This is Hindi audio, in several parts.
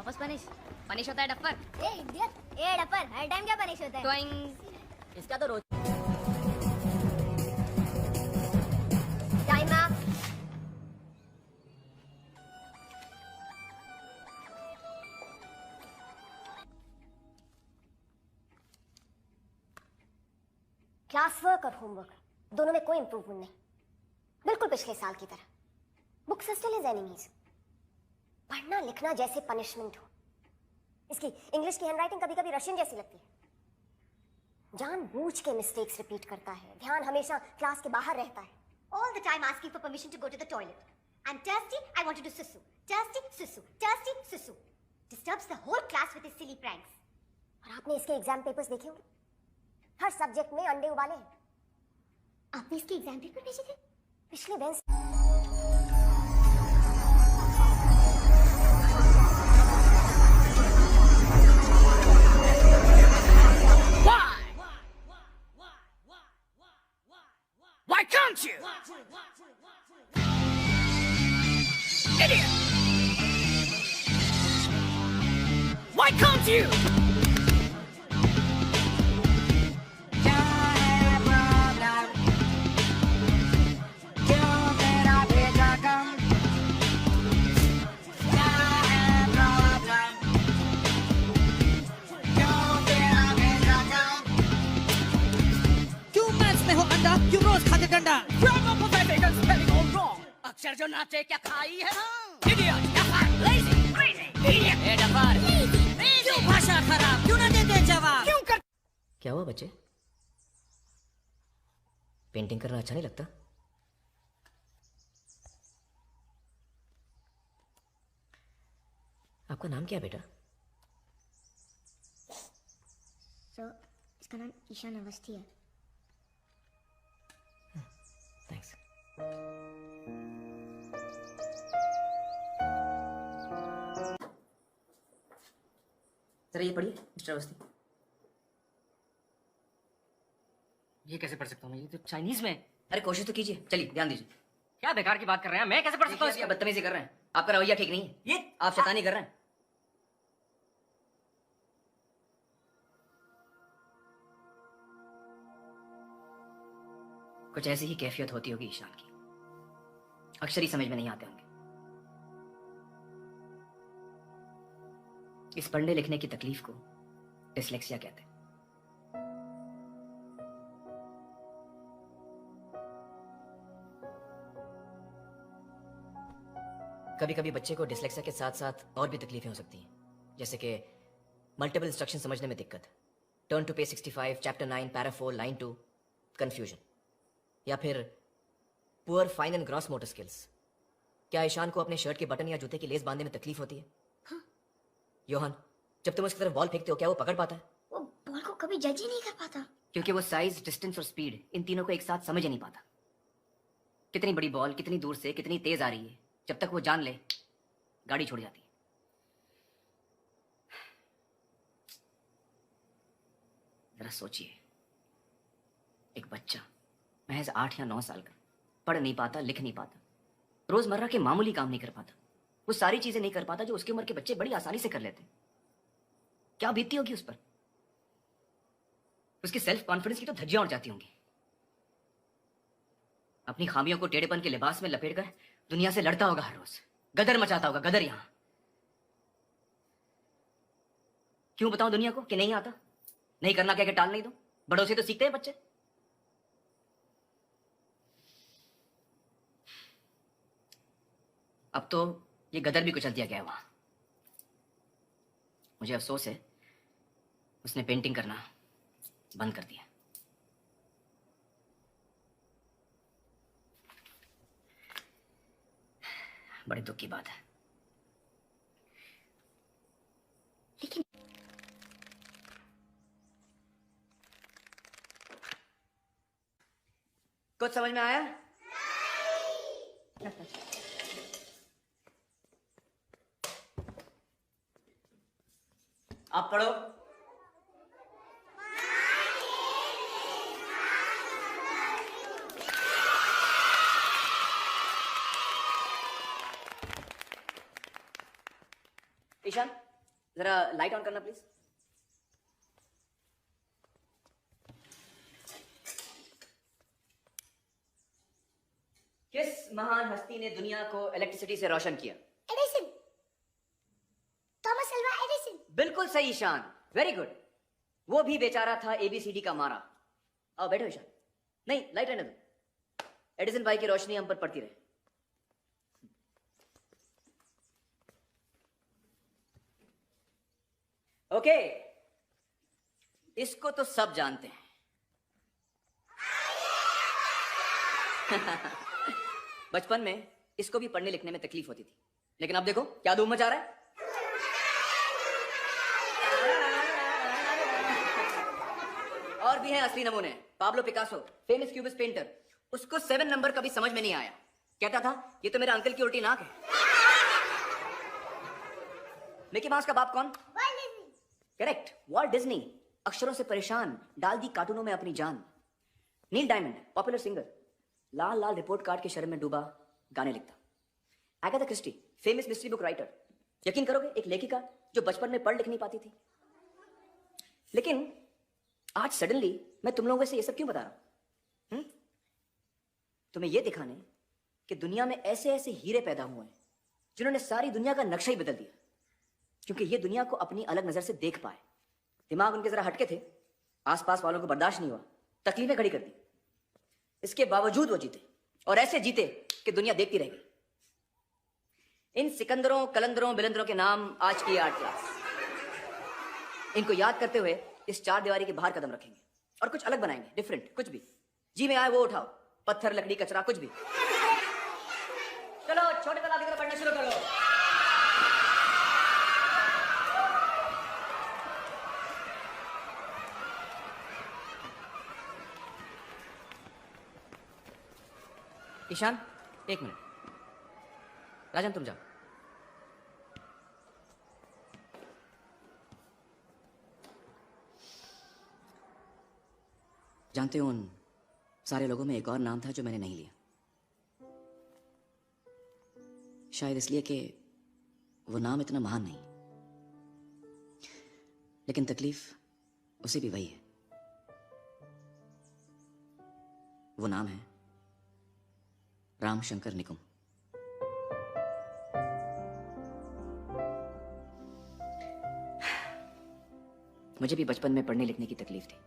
वापस पनिश पनिश होता है डफर। ए इडियट, ए डफर, हर टाइम क्या पनिश होता है? ट्वाइंग। इसका तो रोज टाइम अप। क्लास वर्क और होमवर्क दोनों में कोई इंप्रूवमेंट नहीं, बिल्कुल पिछले साल की तरह। Books still is enemies. पढ़ना लिखना जैसे पनिशमेंट हो। इसकी इंग्लिश की हैंडराइटिंग कभी कभी रशियन जैसी लगती है। जानबूझ के मिस्टेक्स रिपीट करता है, ध्यान हमेशा क्लास के बाहर रहता है। All the time asking for permission to go to the toilet. I'm thirsty, I want to do susu. Thirsty, susu. Thirsty, susu. Disturbs the whole class with his silly pranks. और आपने इसके एग्जाम पेपर्स देखे होंगे, हर सब्जेक्ट में अंडे उबाले हैं। आपने इसके एग्जाम पेपर भेजे थे पिछले Wednesday. Why can't you? Idiot! Why can't you? क्यों रोज खाते डंडा? Grammar pathetic and spelling all wrong. अक्षर जो नाचे क्या खाई है ना? Idiot! Duffer! Lazy! Crazy! Idiot! ए डफर! Lazy! क्यों भाषा खराब? क्यों ना देते जवाब? क्यों कर? क्या हुआ बच्चे? पेंटिंग करना अच्छा नहीं लगता? आपका नाम क्या है बेटा? सर, इसका नाम ईशान अवस्थी है। थैंक्स। जरा ये पढ़िए मिस्टर अवस्थी। ये कैसे पढ़ सकता हूँ मैं? ये तो चाइनीज में है। अरे कोशिश तो कीजिए, चलिए ध्यान दीजिए। क्या बेकार की बात कर रहे हैं? मैं कैसे पढ़ सकता हूँ? देखिए, आप बदतमीजी कर रहे हैं, आपका रवैया ठीक नहीं है, ये आप शैतानी कर रहे हैं। कुछ ऐसी ही कैफियत होती होगी ईशान की, अक्षर ही समझ में नहीं आते होंगे। इस पढ़ने लिखने की तकलीफ को डिसलेक्सिया कहते हैं। कभी कभी बच्चे को डिसलेक्सिया के साथ साथ और भी तकलीफें हो सकती हैं, जैसे कि मल्टीपल इंस्ट्रक्शन समझने में दिक्कत, turn to page 65, chapter 9, para 4, line 2, confusion, या फिर poor fine and gross motor skills. क्या ईशान को अपने शर्ट के बटन या जूते की लेस बांधने में तकलीफ होती है? हाँ। योहान, जब तुम उसकी तरफ बॉल फेंकते हो क्या वो पकड़ पाता है? वो बॉल को कभी जज ही नहीं कर पाता, क्योंकि वो साइज, डिस्टेंस और स्पीड इन तीनों को एक साथ समझ ही नहीं पाता। कितनी बड़ी बॉल कितनी दूर से कितनी तेज आ रही है, जब तक वो जान ले गाड़ी छोड़ जाती है। जरा सोचिए, एक बच्चा महज 8 या 9 साल का, पढ़ नहीं पाता, लिख नहीं पाता, रोजमर्रा के मामूली काम नहीं कर पाता, वो सारी चीजें नहीं कर पाता जो उसकी उम्र के बच्चे बड़ी आसानी से कर लेते हैं। क्या बीतती होगी उस पर? उसकी सेल्फ कॉन्फिडेंस की तो धज्जियां उड़ जाती होंगी। अपनी खामियों को टेढ़ेपन के लिबास में लपेटकर दुनिया से लड़ता होगा हर रोज, गदर मचाता होगा, गदर। यहां क्यों बताऊं दुनिया को कि नहीं आता, नहीं करना क्या, टाल नहीं दो? बड़ों से तो सीखते हैं बच्चे। अब तो ये गदर भी कुचल दिया गया है वहां। मुझे अफसोस है उसने पेंटिंग करना बंद कर दिया। बड़े दुख की बात है। लेकिन कुछ समझ में आया? आप पढ़ो। ईशान, जरा लाइट ऑन करना प्लीज। किस महान हस्ती ने दुनिया को इलेक्ट्रिसिटी से रोशन किया? Edison, Thomas Alva Edison. बिल्कुल सही ईशान, वेरी गुड। वो भी बेचारा था एबीसीडी का मारा। आओ बैठो ईशान। नहीं, लाइट रहने दो, एडिसन भाई की रोशनी हम पर पड़ती रहे। ओके, इसको तो सब जानते हैं। बचपन में इसको भी पढ़ने लिखने में तकलीफ होती थी, लेकिन अब देखो क्या धूम मचा रहा है। और भी हैं असली नमूने। Pablo Picasso, famous cubist painter, उसको 7 नंबर कभी समझ में नहीं आया। कहता था ये तो मेरे अंकल की उल्टी नाक है। मिकी माउस का बाप कौन? Correct, Walt Disney. अक्षरों से परेशान, डाल दी कार्टूनों में अपनी जान। नील डायमंड, पॉपुलर सिंगर, लाल लाल रिपोर्ट कार्ड के शर्म में डूबा गाने लिखता। Agatha Christie, famous mystery book writer. यकीन करोगे, एक लेखिका जो बचपन में पढ़ लिख नहीं पाती थी। लेकिन आज सडनली मैं तुम लोगों से ये सब क्यों बता रहा हूं? तुम्हें यह दिखाने कि दुनिया में ऐसे ऐसे हीरे पैदा हुए हैं जिन्होंने सारी दुनिया का नक्शा ही बदल दिया, क्योंकि ये दुनिया को अपनी अलग नजर से देख पाए। दिमाग उनके जरा हटके थे, आसपास वालों को बर्दाश्त नहीं हुआ, तकलीफें खड़ी कर दी। इसके बावजूद वो जीते, और ऐसे जीते कि दुनिया देखती रह गई। इन सिकंदरों, कलंदरों, बिलंदरों के नाम आज की आर्ट क्लास। इनको याद करते हुए इस 4 दीवारी के बाहर कदम रखेंगे और कुछ अलग बनाएंगे, डिफरेंट, कुछ भी जी में आए वो उठाओ। पत्थर, लकड़ी, कचरा, कुछ भी। चलो छोटे तालाब की तरफ पढ़ना शुरू करो। ईशान, 1 मिनट। राजन तुम जाओ। जानते हो, उन सारे लोगों में एक और नाम था जो मैंने नहीं लिया। शायद इसलिए कि वो नाम इतना महान नहीं, लेकिन तकलीफ उसे भी वही है। वो नाम है राम शंकर निकुम। मुझे भी बचपन में पढ़ने लिखने की तकलीफ थी।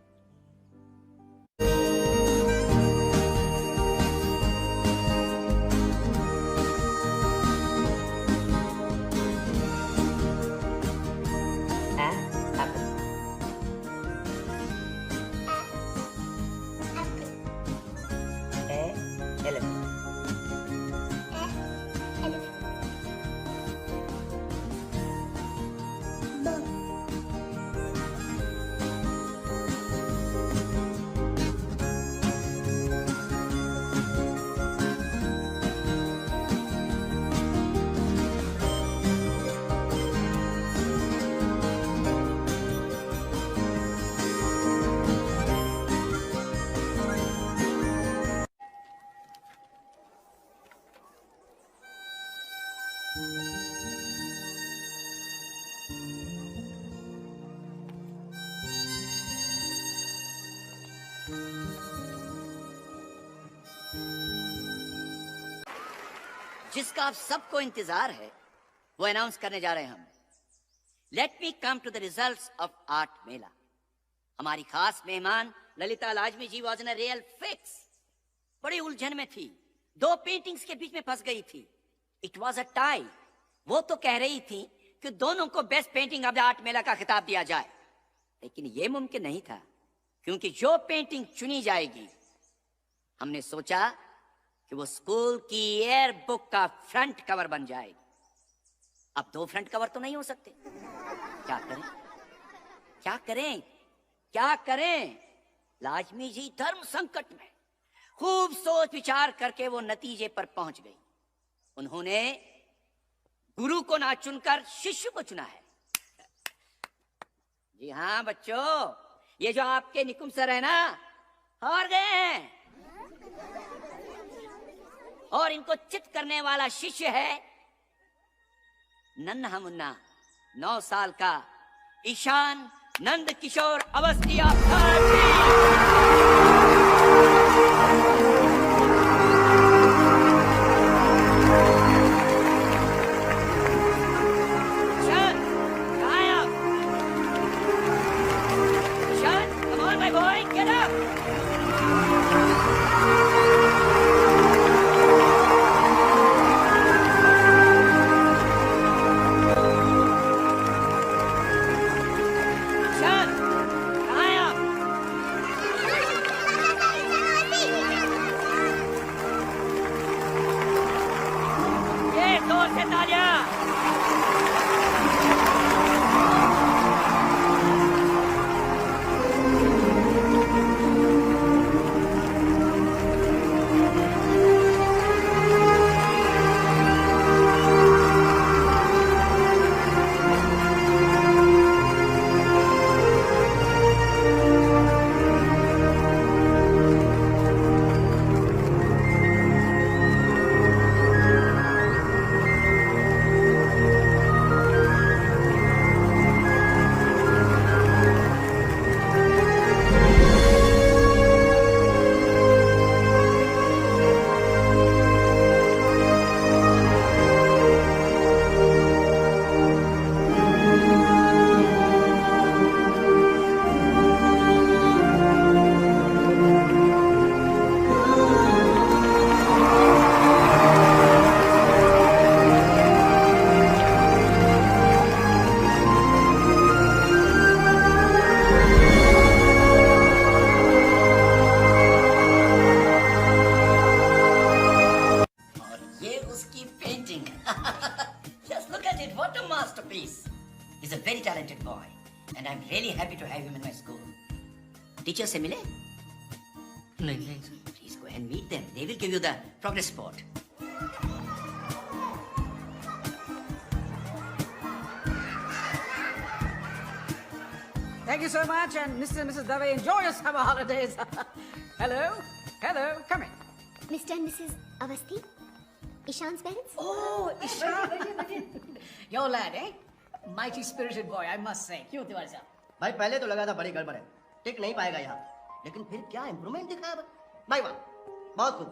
जिसका आप सबको इंतजार है वो अनाउंस करने जा रहे हैं हम। Let me come to the results of art Mela. हमारी खास मेहमान Lalita Lajmi ji was in a real fix. बड़ी उलझन में थी, 2 पेंटिंग्स के बीच में फंस गई थी। It was a tie. वो तो कह रही थी कि दोनों को best painting of the art Mela का खिताब दिया जाए, लेकिन ये मुमकिन नहीं था, क्योंकि जो पेंटिंग चुनी जाएगी, हमने सोचा कि वो स्कूल की एयर बुक का फ्रंट कवर बन जाएगी। अब 2 फ्रंट कवर तो नहीं हो सकते। क्या करें, क्या करें, क्या करें? लाजमी जी धर्म संकट में खूब सोच विचार करके वो नतीजे पर पहुंच गई। उन्होंने गुरु को ना चुनकर शिष्य को चुना है। जी हाँ बच्चों, ये जो आपके निकुम सर है ना, हार गए हैं, और इनको चित करने वाला शिष्य है नन्हा मुन्ना 9 साल का ईशान नंद किशोर अवस्थी ऑफ 30। ईशान, कहाँ है आप? Ishan, come on my boy, get up! Ishan, कहाँ हैं आप? ये जोर से तालियां! और ये उसकी painting. Just look at it, what a masterpiece. He's a very talented boy, and I'm really happy to have him in my school. Teacher से मिले? नहीं sir. Please go and meet them. They will give you the progress report. Thank you so much, and Mr. and Mrs. Dave, enjoy your summer holidays. Hello, hello, come in. Mr. and Mrs. Avasthi, Ishan's parents? Oh, Ishan. Your lad, eh? Mighty spirited boy, I must say. क्यों तिवारी साहब? भाई पहले तो लगा था बड़ी गड़बड़ है, टिक नहीं पाएगा यहाँ, लेकिन फिर क्या इम्प्रूवमेंट दिखा है भाई। वाह, बहुत खूब।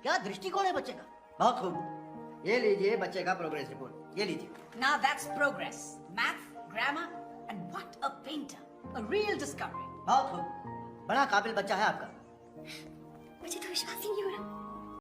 क्या दृष्टिकोण है बच्चे का, बहुत खूब। ये लीजिए बच्चे का प्रोग्रेस रिपोर्ट, ये लीजिए। Now that's progress. Math, grammar, and what a painter. A real discovery. बहुत खूब, बड़ा काबिल बच्चा है आपका। मुझे तो विश्वास ही नहीं हो रहा।